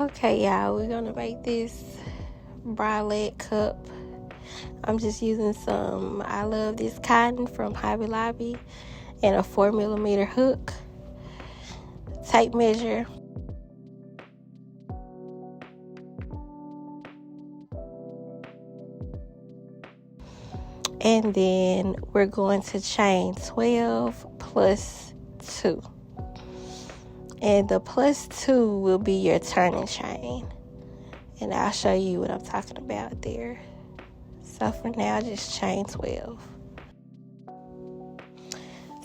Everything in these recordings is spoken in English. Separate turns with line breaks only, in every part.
Okay, y'all, we're gonna make this bralette cup. I'm just using some I Love This cotton from Hobby Lobby and a 4mm hook, tape measure, and then we're going to chain 12 plus 2, and the plus 2 will be your turning chain, and I'll show you what I'm talking about there. So for now, just chain 12.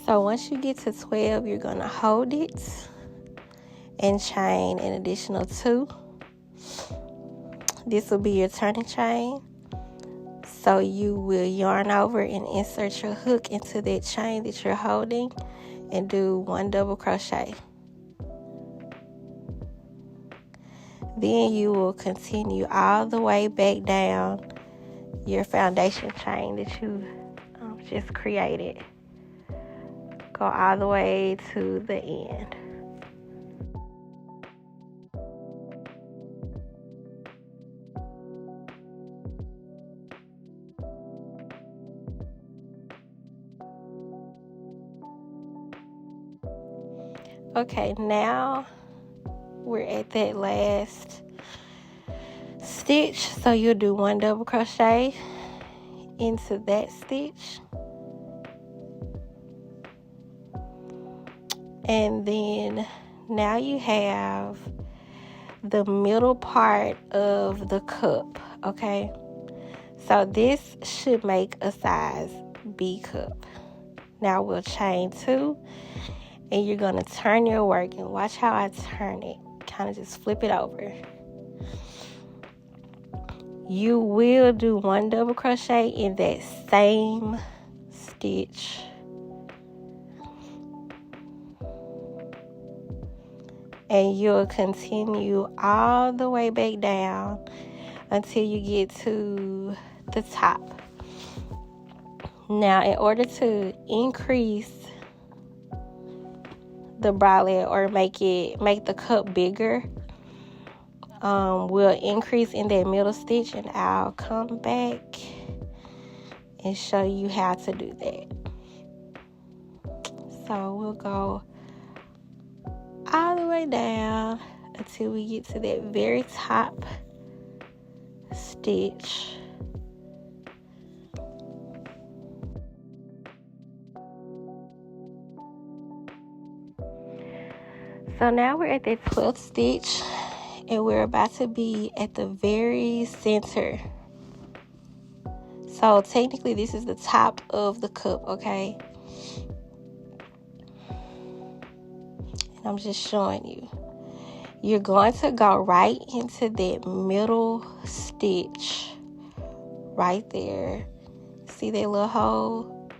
So once you get to 12, you're going to hold it and chain an additional 2. This will be your turning chain. So you will yarn over and insert your hook into that chain that you're holding and do 1 double crochet. Then you will continue all the way back down your foundation chain that you just created. Go all the way to the end. Okay, now we're at that last stitch, so you'll do 1 double crochet into that stitch, and then now you have the middle part of the cup. Okay, so this should make a size B cup. Now we'll chain 2, and you're going to turn your work, and watch how I turn it. Kind of just flip it over. You will do 1 double crochet in that same stitch. And you'll continue all the way back down until you get to the top. Now, in order to increase the bralette or make the cup bigger, we'll increase in that middle stitch, and I'll come back and show you how to do that. So we'll go all the way down until we get to that very top stitch. So now we're at that 12th stitch, and we're about to be at the very center. So technically this is the top of the cup, okay? And I'm just showing you. You're going to go right into that middle stitch right there. See that little hole?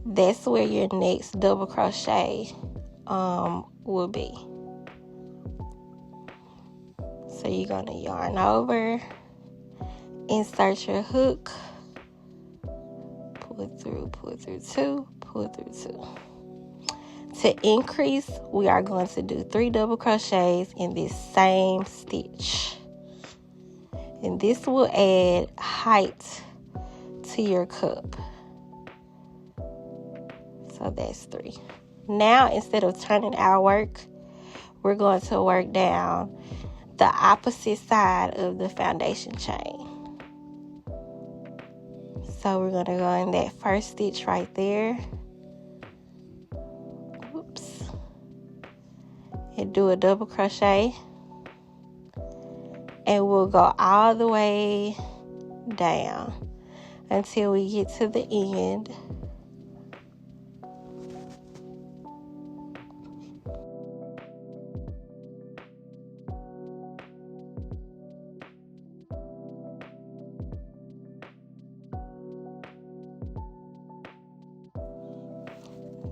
That's where your next double crochet will be. So you're going to yarn over, insert your hook, pull through 2, pull through 2. To increase, we are going to do 3 double crochets in this same stitch. And this will add height to your cup. So that's 3. Now, instead of turning our work, we're going to work down the opposite side of the foundation chain. So we're going to go in that first stitch right there. Oops. And do a double crochet. And we'll go all the way down until we get to the end.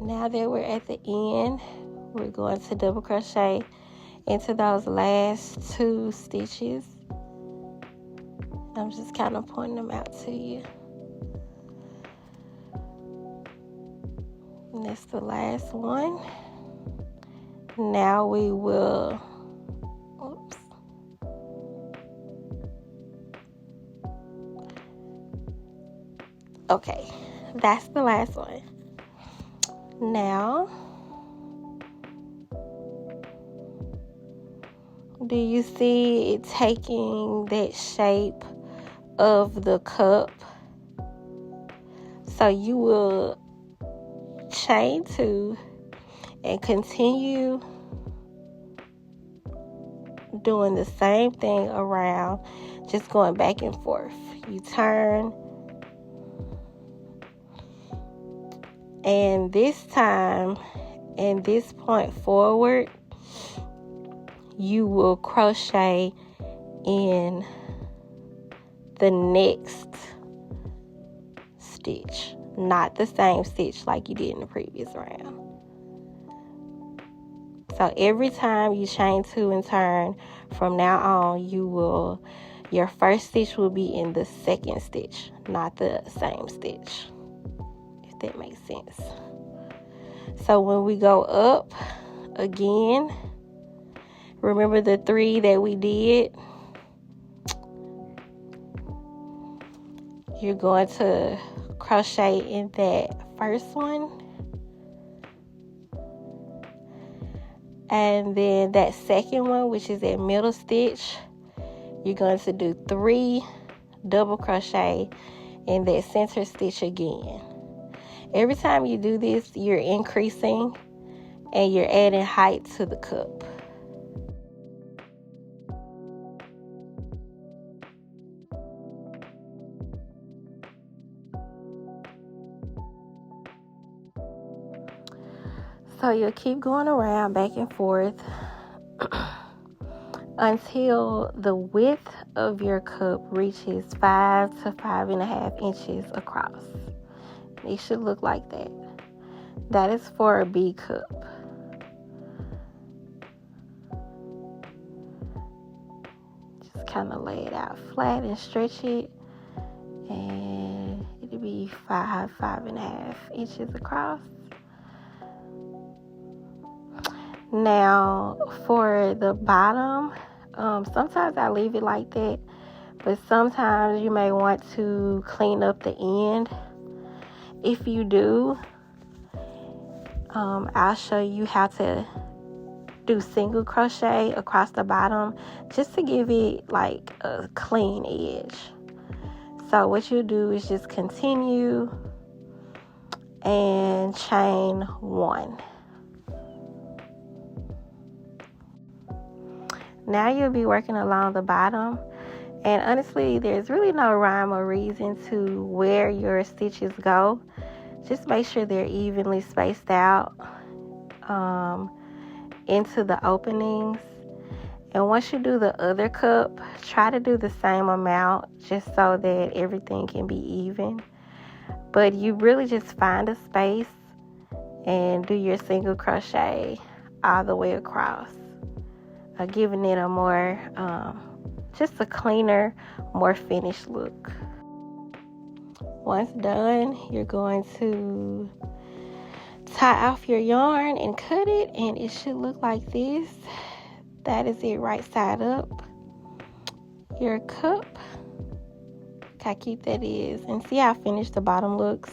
Now that we're at the end, we're going to double crochet into those last 2 stitches. I'm just kind of pointing them out to you. And that's the last one. Now we will, Okay, that's the last one. Now, do you see it taking that shape of the cup? So you will chain 2 and continue doing the same thing around, just going back and forth. You turn, and this time, and this point forward, you will crochet in the next stitch, not the same stitch like you did in the previous round. So every time you chain 2 and turn, from now on, your first stitch will be in the second stitch, not the same stitch, if that makes sense. So when we go up again, remember the 3 that we did? You're going to crochet in that first one, and then that second one, which is that middle stitch, you're going to do 3 double crochet in that center stitch again. Every time you do this, you're increasing and you're adding height to the cup. So you'll keep going around back and forth until the width of your cup reaches 5 to 5.5 inches across. It should look like that. That is for a B cup. Just kind of lay it out flat and stretch it, and it'll be 5.5 inches across. Now for the bottom, sometimes I leave it like that, but sometimes you may want to clean up the end. If you do, I'll show you how to do single crochet across the bottom, just to give it like a clean edge. So what you do is just continue and chain 1. Now you'll be working along the bottom, and honestly, there's really no rhyme or reason to where your stitches go. Just make sure they're evenly spaced out into the openings. And once you do the other cup, try to do the same amount, just so that everything can be even. But you really just find a space and do your single crochet all the way across, giving it a more, just a cleaner, more finished look. Once done, you're going to tie off your yarn and cut it, and it should look like this. That is it right side up. Your cup. Look how cute that is. And see how finished the bottom looks.